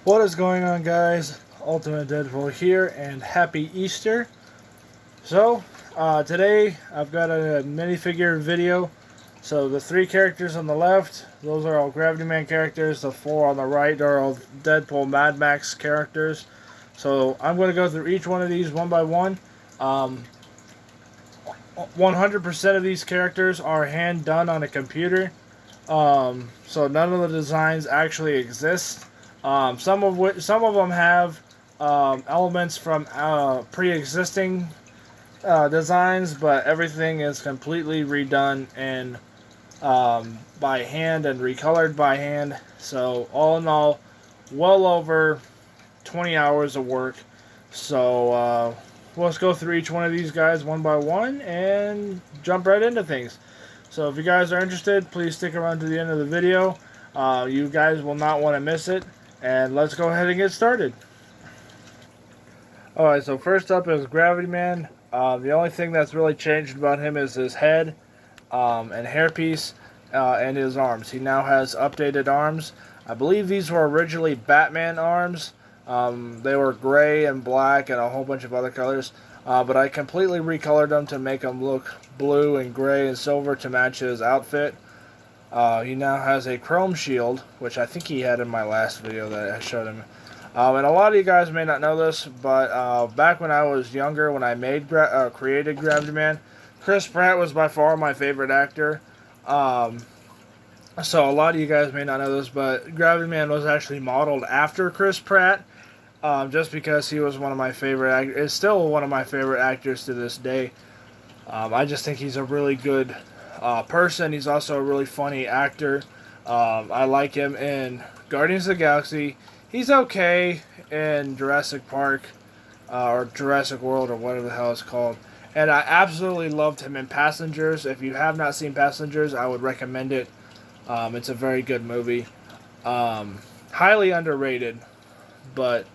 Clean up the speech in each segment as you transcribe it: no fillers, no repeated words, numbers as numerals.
What is going on, guys? Ultimate Deadpool here, and happy Easter. So, today I've got a minifigure video. So, the three characters on the left, those are all Gravity Man characters. The four on the right are all Deadpool Mad Max characters. So, I'm going to go through each one of these one by one. 100% of these characters are hand done on a computer. So none of the designs actually exist. Some of them have elements from pre-existing designs, but everything is completely redone and by hand and recolored by hand. So all in all, well over 20 hours of work. So let's go through each one of these guys one by one and jump right into things. So if you guys are interested, please stick around to the end of the video. You guys will not want to miss it. And let's go ahead and get started. Alright, so first up is Gravity Man. The only thing that's really changed about him is his head and hairpiece and his arms. He now has updated arms. I believe these were originally Batman arms. They were gray and black and a whole bunch of other colors. But I completely recolored them to make them look blue and gray and silver to match his outfit. He now has a chrome shield, which I think he had in my last video that I showed him. And a lot of you guys may not know this, but back when I was younger, when I created Gravity Man, Chris Pratt was by far my favorite actor. So a lot of you guys may not know this, but Gravity Man was actually modeled after Chris Pratt. Just because he was one of my favorite actors, is still one of my favorite actors to this day. I just think he's a really good person. He's also a really funny actor. I like him in Guardians of the Galaxy. He's okay in Jurassic Park or Jurassic World or whatever the hell it's called. And I absolutely loved him in Passengers. If you have not seen Passengers, I would recommend it. It's a very good movie. Highly underrated. But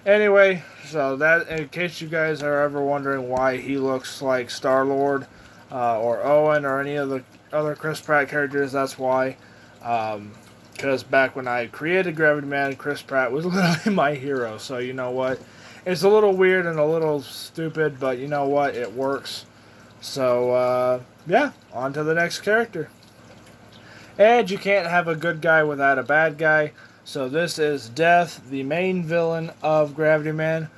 anyway, so that, in case you guys are ever wondering why he looks like Star-Lord or Owen or any of the other Chris Pratt characters, that's why. Because back when I created Gravity Man, Chris Pratt was literally my hero. So you know what? It's a little weird and a little stupid, but you know what? It works. So, yeah, on to the next character. And you can't have a good guy without a bad guy. So this is Death, the main villain of Gravity Man.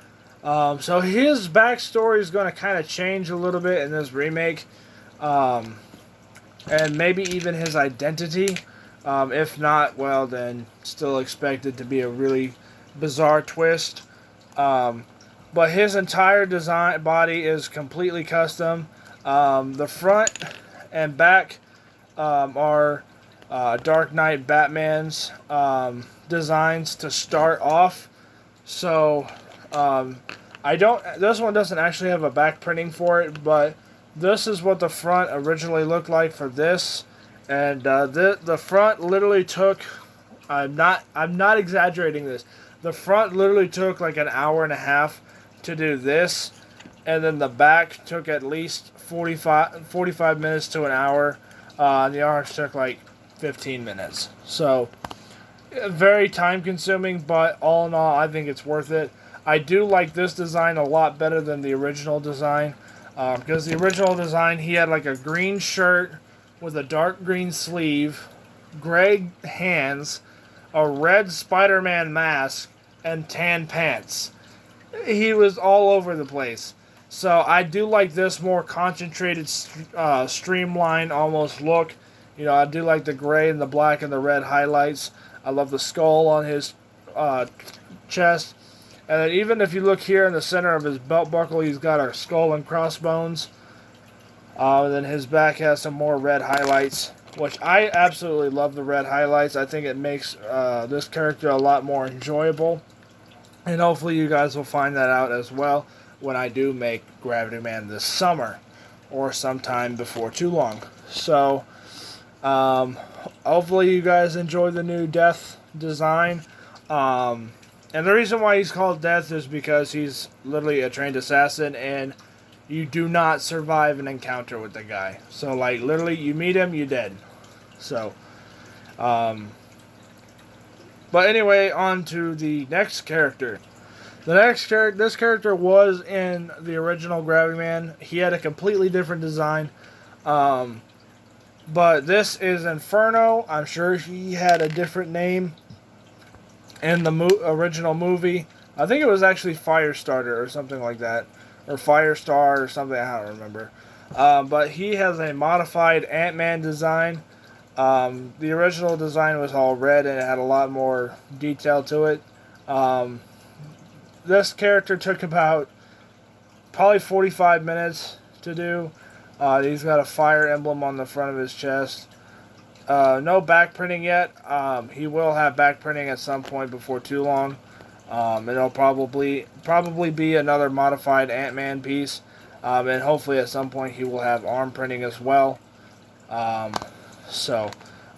So his backstory is going to kind of change a little bit in this remake. And maybe even his identity. If not, well, then still expected to be a really bizarre twist. But his entire body is completely custom. The front and back are Dark Knight Batman's designs to start off. So this one doesn't actually have a back printing for it, but this is what the front originally looked like for this. And the front literally took, I'm not exaggerating this, the front literally took like an hour and a half to do this, and then the back took at least 45 minutes to an hour. The arms took like 15 minutes. So very time consuming, but all in all, I think it's worth it. I do like this design a lot better than the original design, because the original design, he had like a green shirt with a dark green sleeve, gray hands, a red Spider-Man mask, and tan pants. He was all over the place. So I do like this more concentrated, streamlined almost look. You know, I do like the gray and the black and the red highlights. I love the skull on his chest. And then even if you look here in the center of his belt buckle, he's got a skull and crossbones. And then his back has some more red highlights, which I absolutely love the red highlights. I think it makes this character a lot more enjoyable. And hopefully you guys will find that out as well when I do make Gravity Man this summer or sometime before too long. So hopefully you guys enjoy the new Death design. And the reason why he's called Death is because he's literally a trained assassin, and you do not survive an encounter with the guy. So, like, literally, you meet him, you're dead. So, But anyway, on to the next character. This character was in the original Gravity Man. He had a completely different design. Um, but this is Inferno. I'm sure he had a different name in the original movie. I think it was actually Firestarter or something like that. Or Firestar or something, I don't remember. But he has a modified Ant-Man design. The original design was all red and it had a lot more detail to it. This character took about probably 45 minutes to do. He's got a fire emblem on the front of his chest. No back printing yet. He will have back printing at some point before too long. It'll probably be another modified Ant-Man piece. And hopefully at some point he will have arm printing as well. So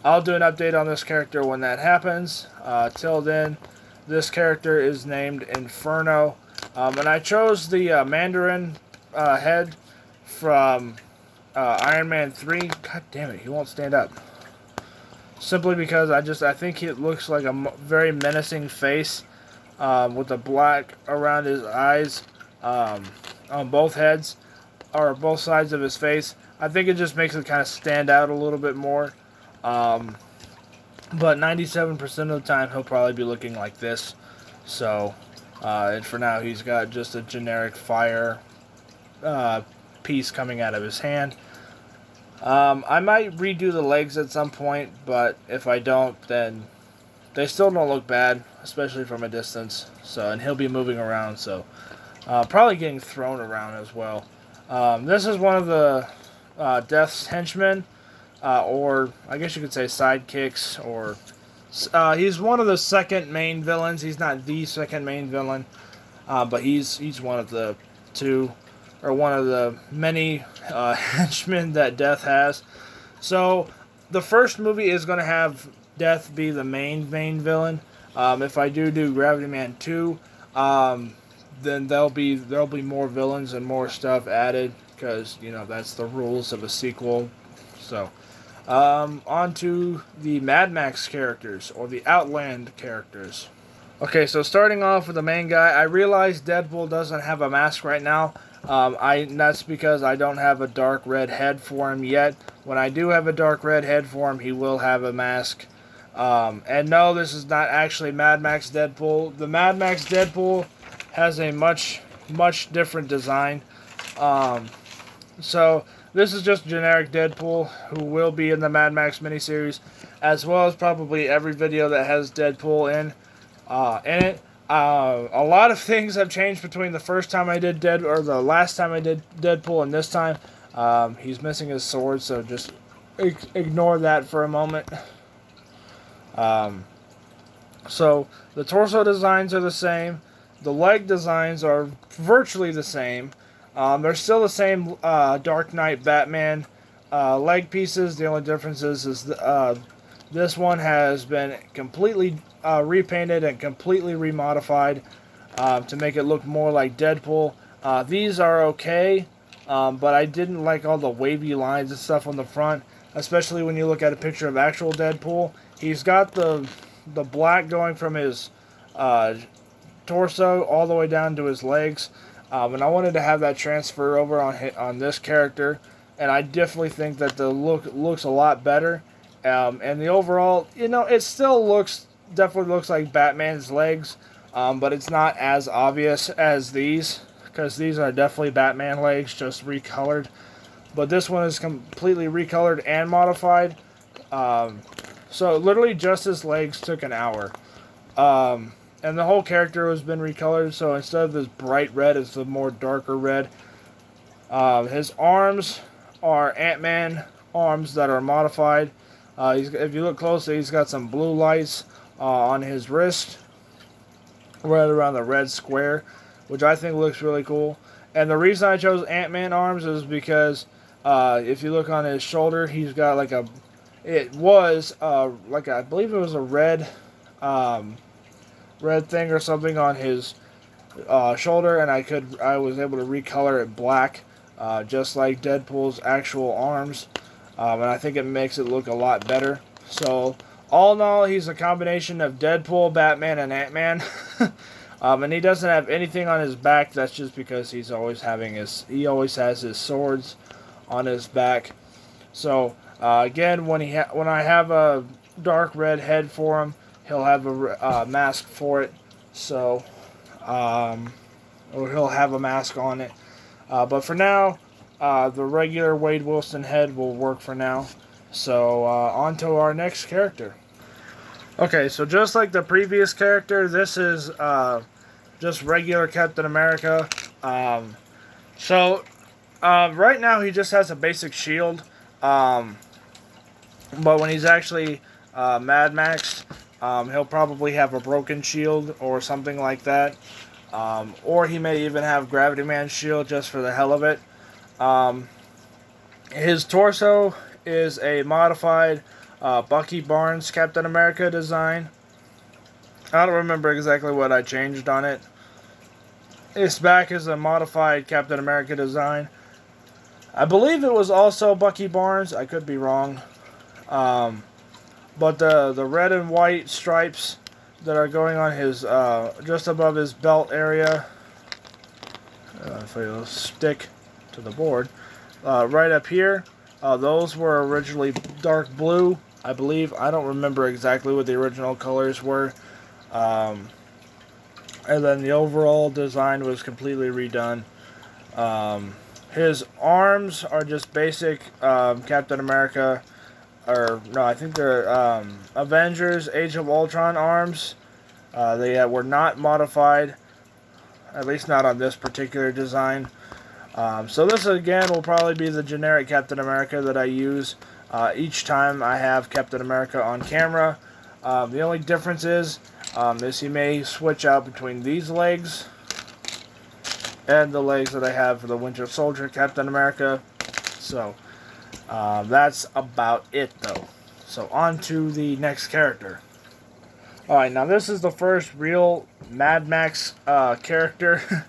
I'll do an update on this character when that happens. Till then, this character is named Inferno. And I chose the Mandarin head from Iron Man 3. God damn it, he won't stand up. Simply because I think it looks like a very menacing face with the black around his eyes on both heads, or both sides of his face. I think it just makes it kind of stand out a little bit more. But 97% of the time, he'll probably be looking like this. So, and for now, he's got just a generic fire piece coming out of his hand. I might redo the legs at some point, but if I don't, then they still don't look bad, especially from a distance. So, and he'll be moving around, so probably getting thrown around as well. This is one of the Death's henchmen, or I guess you could say sidekicks, or he's one of the second main villains. He's not the second main villain, but he's one of the two, or one of the many henchmen that Death has. So the first movie is going to have Death be the main villain. If I do Gravity Man 2, then there'll be more villains and more stuff added, because that's the rules of a sequel. So on to the Mad Max characters, or the Outland characters. Okay, so starting off with the main guy, I realize Deadpool doesn't have a mask right now. That's because I don't have a dark red head for him yet. When I do have a dark red head for him, he will have a mask. And no, this is not actually Mad Max Deadpool. The Mad Max Deadpool has a much different design. So this is just generic Deadpool, who will be in the Mad Max miniseries, as well as probably every video that has Deadpool in it. A lot of things have changed between the first time I did the last time I did Deadpool and this time. He's missing his sword, so just ignore that for a moment. So the torso designs are the same. The leg designs are virtually the same. They're still the same Dark Knight Batman leg pieces. The only difference is this one has been completely repainted and completely remodified to make it look more like Deadpool. These are okay, but I didn't like all the wavy lines and stuff on the front, especially when you look at a picture of actual Deadpool. He's got the black going from his torso all the way down to his legs, and I wanted to have that transfer over on this character, and I definitely think that the look looks a lot better. And the overall, it still definitely looks like Batman's legs, but it's not as obvious as these, because these are definitely Batman legs, just recolored. But this one is completely recolored and modified. So literally just his legs took an hour. And the whole character has been recolored, so instead of this bright red, it's a more darker red. His arms are Ant-Man arms that are modified. If you look closely, he's got some blue lights on his wrist, right around the red square, which I think looks really cool. And the reason I chose Ant-Man arms is because if you look on his shoulder, he's got like I believe it was a red thing or something on his shoulder, and I was able to recolor it black, just like Deadpool's actual arms. And I think it makes it look a lot better. So All in all, he's a combination of Deadpool, Batman, and Ant-Man. And he doesn't have anything on his back. That's just because he always has his swords on his back. So again, when I have a dark red head for him, he'll have a mask for it. So or he'll have a mask on it. But for now, the regular Wade Wilson head will work for now. So on to our next character. Okay, so just like the previous character, this is just regular Captain America. Right now he just has a basic shield. But when he's actually Mad Maxed, he'll probably have a broken shield or something like that. Or he may even have Gravity Man's shield just for the hell of it. His torso is a modified Bucky Barnes Captain America design. I don't remember exactly what I changed on it. His back is a modified Captain America design. I believe it was also Bucky Barnes. I could be wrong. But the red and white stripes that are going on his just above his belt area, if I stick to the board, right up here, those were originally dark blue, I believe. I don't remember exactly what the original colors were. And then the overall design was completely redone. His arms are just basic Captain America, or no, I think they're Avengers Age of Ultron arms. They were not modified, at least not on this particular design. So this again will probably be the generic Captain America that I use each time I have Captain America on camera. The only difference is he may switch out between these legs and the legs that I have for the Winter Soldier Captain America. So that's about it though. So on to the next character. Alright, now this is the first real Mad Max character,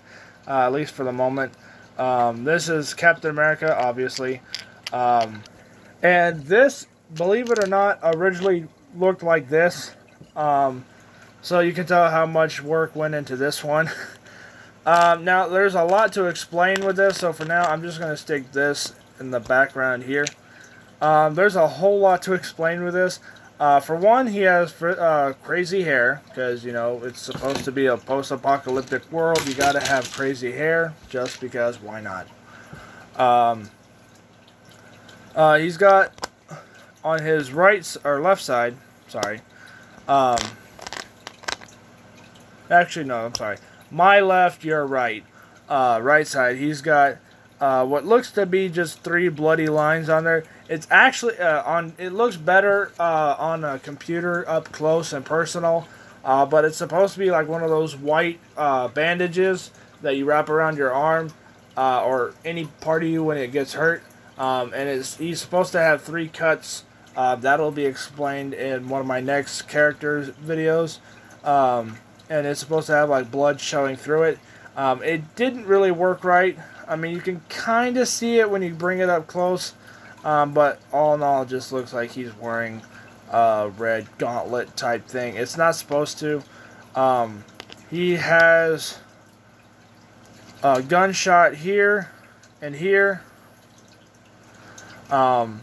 at least for the moment. This is Captain America, obviously. And this, believe it or not, originally looked like this. So you can tell how much work went into this one. Now, there's a lot to explain with this, so for now, I'm just going to stick this in the background here. There's a whole lot to explain with this. For one, he has crazy hair, because, you know, it's supposed to be a post-apocalyptic world. You gotta have crazy hair, just because, why not? He's got, on his left side, sorry, actually, no, I'm sorry, my left, your right, right side, he's got what looks to be just 3 bloody lines on there. It's actually it looks better on a computer up close and personal, but it's supposed to be like one of those white bandages that you wrap around your arm or any part of you when it gets hurt. And he's supposed to have 3 cuts. That'll be explained in one of my next characters videos. And it's supposed to have like blood showing through it. It didn't really work right. I mean, you can kind of see it when you bring it up close. But all in all, it just looks like he's wearing a red gauntlet type thing. It's not supposed to. He has a gunshot here and here. And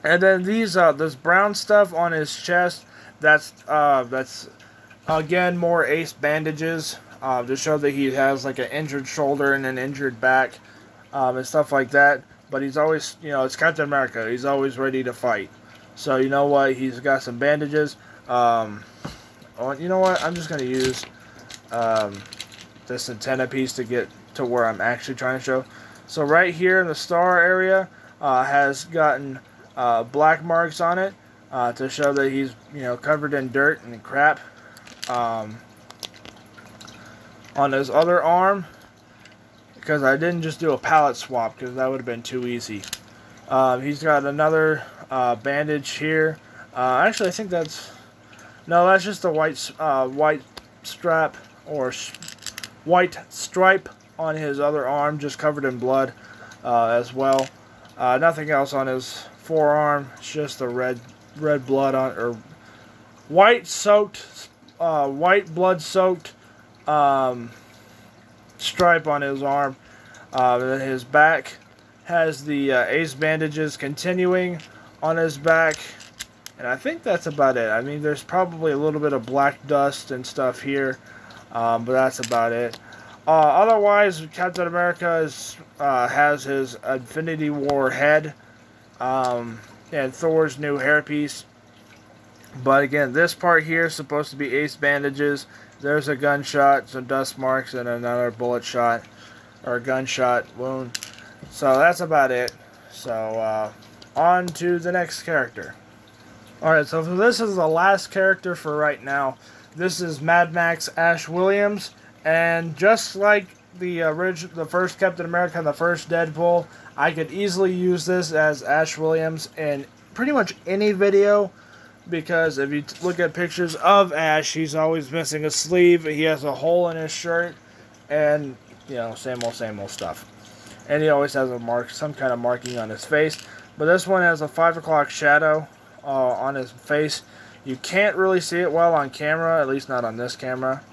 then this brown stuff on his chest, that's again more ace bandages to show that he has like an injured shoulder and an injured back and stuff like that. But he's always, you know, it's Captain America. He's always ready to fight. So you know what? He's got some bandages. You know what? I'm just going to use this antenna piece to get to where I'm actually trying to show. So right here in the star area has gotten black marks on it to show that he's, you know, covered in dirt and crap. On his other arm, because I didn't just do a palette swap because that would have been too easy. He's got another bandage here. Actually, I think that's just the white strap or white stripe on his other arm, just covered in blood as well. Nothing else on his forearm. It's just the red blood on, or white blood-soaked stripe on his arm. Then his back has the ace bandages continuing on his back. And I think that's about it. I mean, there's probably a little bit of black dust and stuff here. But that's about it. Otherwise, Captain America has his Infinity War head. And Thor's new hairpiece. But again, this part here is supposed to be ace bandages. There's a gunshot, some dust marks, and another bullet shot. Or gunshot wound. So that's about it. So on to the next character. Alright, so this is the last character for right now. This is Mad Max Ash Williams. And just like the first Captain America and the first Deadpool, I could easily use this as Ash Williams in pretty much any video. Because if you look at pictures of Ash, he's always missing a sleeve. He has a hole in his shirt. And, you know, same old stuff. And he always has a mark, some kind of marking on his face. But this one has a 5 o'clock shadow on his face. You can't really see it well on camera, at least not on this camera.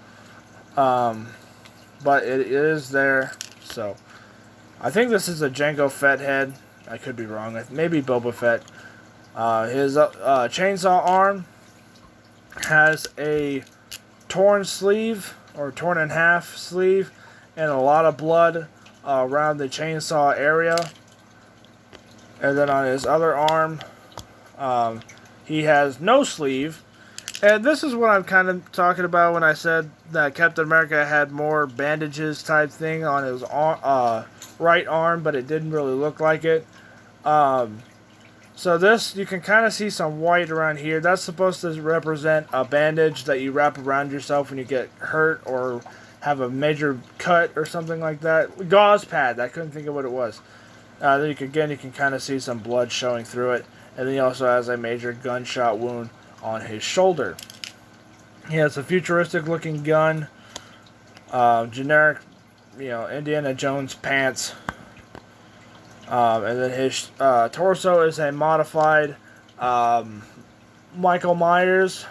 But it is there. So, I think this is a Jango Fett head. I could be wrong. Maybe Boba Fett. His chainsaw arm has a torn sleeve, or torn in half sleeve, and a lot of blood around the chainsaw area. And then on his other arm, he has no sleeve. And this is what I'm kind of talking about when I said that Captain America had more bandages type thing on his right arm, but it didn't really look like it. So this, you can kind of see some white around here. That's supposed to represent a bandage that you wrap around yourself when you get hurt or have a major cut or something like that. Gauze pad, I couldn't think of what it was. Then you can kind of see some blood showing through it. And then he also has a major gunshot wound on his shoulder. He has a futuristic looking gun. Generic, Indiana Jones pants. And then his torso is a modified Michael Myers.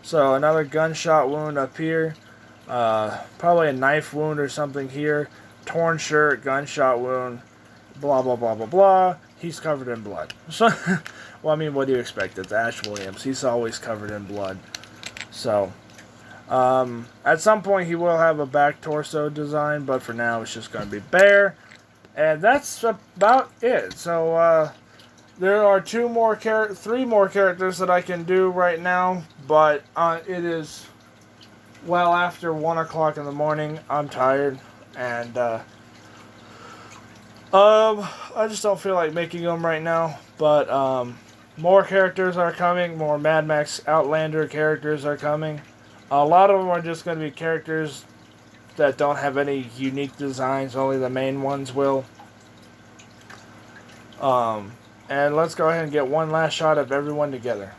So another gunshot wound up here. Probably a knife wound or something here. Torn shirt, gunshot wound. Blah, blah, blah, blah, blah. He's covered in blood. So, well, I mean, what do you expect? It's Ash Williams. He's always covered in blood. So, at some point he will have a back torso design, but for now it's just going to be bare. And that's about it. So, there are three more characters that I can do right now, but it is well after 1 o'clock in the morning. I'm tired, and I just don't feel like making them right now. But more characters are coming. More Mad Max Outlander characters are coming. A lot of them are just going to be characters that don't have any unique designs. Only the main ones will. And let's go ahead and get one last shot of everyone together.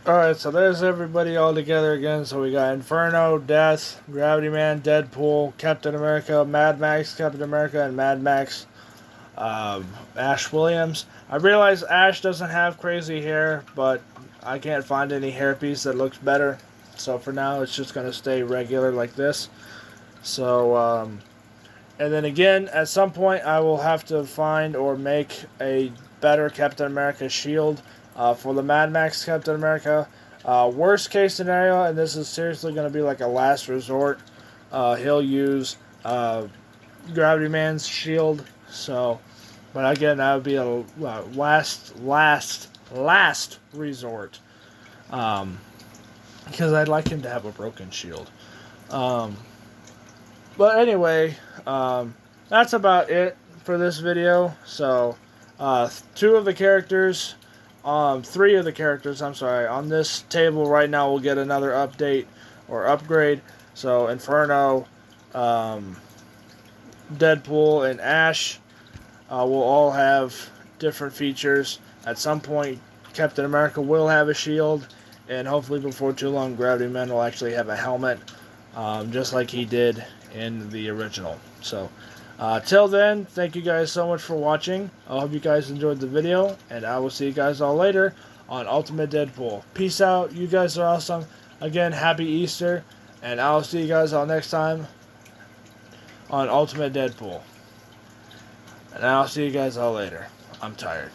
Alright, so there's everybody all together again. So we got Inferno, Death, Gravity Man, Deadpool, Captain America, Mad Max, Captain America, and Mad Max Ash Williams. I realize Ash doesn't have crazy hair, but I can't find any hairpiece that looks better. So for now, it's just going to stay regular like this. So, and then again, at some point, I will have to find or make a better Captain America shield for the Mad Max Captain America. Worst case scenario, and this is seriously going to be like a last resort, he'll use Gravity Man's shield. So, but again, that would be a last resort. Because I'd like him to have a broken shield. But anyway, that's about it for this video. So, three of the characters, I'm sorry, on this table right now will get another update or upgrade. So, Inferno, Deadpool, and Ash will all have different features. At some point, Captain America will have a shield, and hopefully before too long, Gravity Man will actually have a helmet, just like he did in the original. So, till then, thank you guys so much for watching. I hope you guys enjoyed the video, and I will see you guys all later on Ultimate Deadpool. Peace out. You guys are awesome. Again, happy Easter. And I'll see you guys all next time on Ultimate Deadpool. And I'll see you guys all later. I'm tired.